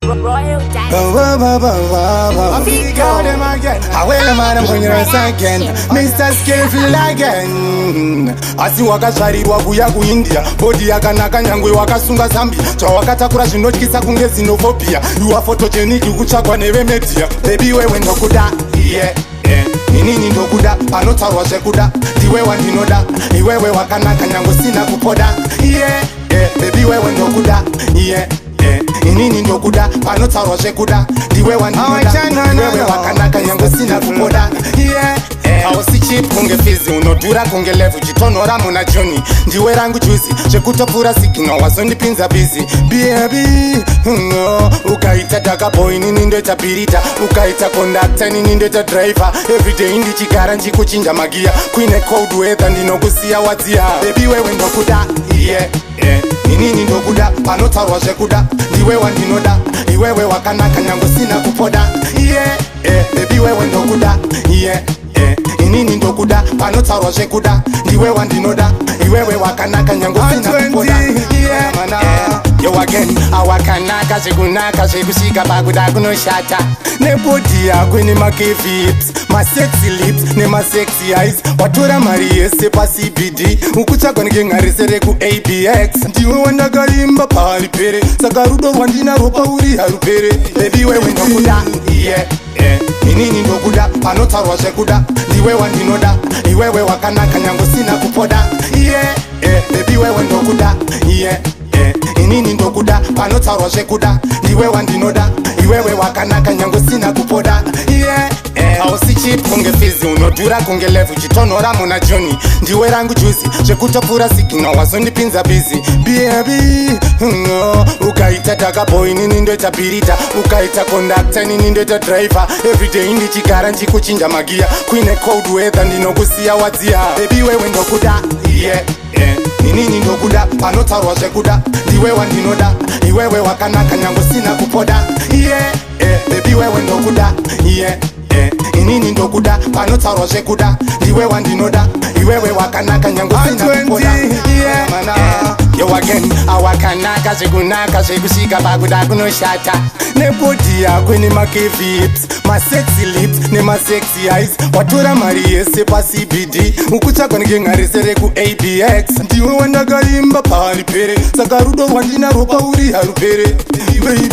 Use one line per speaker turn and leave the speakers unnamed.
Royal Dice.
Call them again. I will them and I'm going to again. Mr. Skillful again. Asi wakazvarirwa kuya kuindia bodi yakanaka nyangwe wakasunga Zambia chawakatakura zvinotyisa kunge xenophobia iwa photogenic kutsvakwa nevemedia baby wewe ndokuda yeah inini ndokuda panotaurwa zvekuda ndiwe wandinoda iwewe wakanaka nyangwe sina kupoda yeah baby wewe ndokuda yeah inini ndokuda panotaurwa zvekuda ndiwe wandinoda iwewe wakanaka nyangwe sina kupoda yeah hausi chip kunge fizi unodhura kunge levu chitonhora muna Joni ndiwe rangu juzi zvekutopfura sigino wazondipinza bizi baby ukaita dagaboy inini ndoita birita ukaita kondakta inini ndoita driver everyday ndichigara nchikuchinja magiya kuine cold weather ndinokusiya wadziya baby wewe ndokuda yeah inini ndokuda panotaurwa zvekuda ndiwe wandinoda iwewe wakanaka nyangwe sina kupoda yeah baby wewe ndokuda yeah inini ndokuda panotaurwa zvekuda ndiwe wandinoda iwewe wakanaka nyangwe sina kupoda yeah mana yo again awakanaka zvekunaka zvekusvika pakuda kunoshata nebodi yako ine makevips masexy lips nemasexy eyes watora mari yese paCBD ukutsvagwa nekeng'arise rekuABX ndiwe wandakaimba paripere saka rudo rwandinarwo pauri harupere baby wewe ndokuda yeah inini ndokuda panotaurwa zvekuda ndiwe wandinoda iwewe wakanaka nyangwe sina kupoda yeah baby wewe ndokuda yeah inini ndokuda panotaurwa zvekuda ndiwe wandinoda iwewe wakanaka nyangwe sina kupoda yeah hausi chip kunge fizi unodhura kunge levu chitonhora muna Joni ndiwe rangu juzi zvekutopfura sigino wazondipinza bizi baby ukaita dagaboy inini ndoita birita ukaita kondakta inini ndoita driver everyday ndichigara nchikuchinja magiya kuine cold weather ndinokusiya wadziya baby wewe ndokuda yeah inini ndokuda panotaurwa zvekuda ndiwe wandinoda iwewe wakanaka nyangwe sina kupoda yeah baby wewe ndokuda yeah inini ndokuda panotaurwa zvekuda ndiwe wandinoda iwewe wakanaka nyangwe sina kupoda yeah mana yo again awakanaka zvekunaka zvekusvika pakuda kunoshata nebodi yako ine makevips masexy lips nemasexy eyes watora mari yese paCBD ukutsvagwa nekeng'arise rekuABX ndiwe wandakaimba paripere saka rudo rwandinarwo pauri harupere baby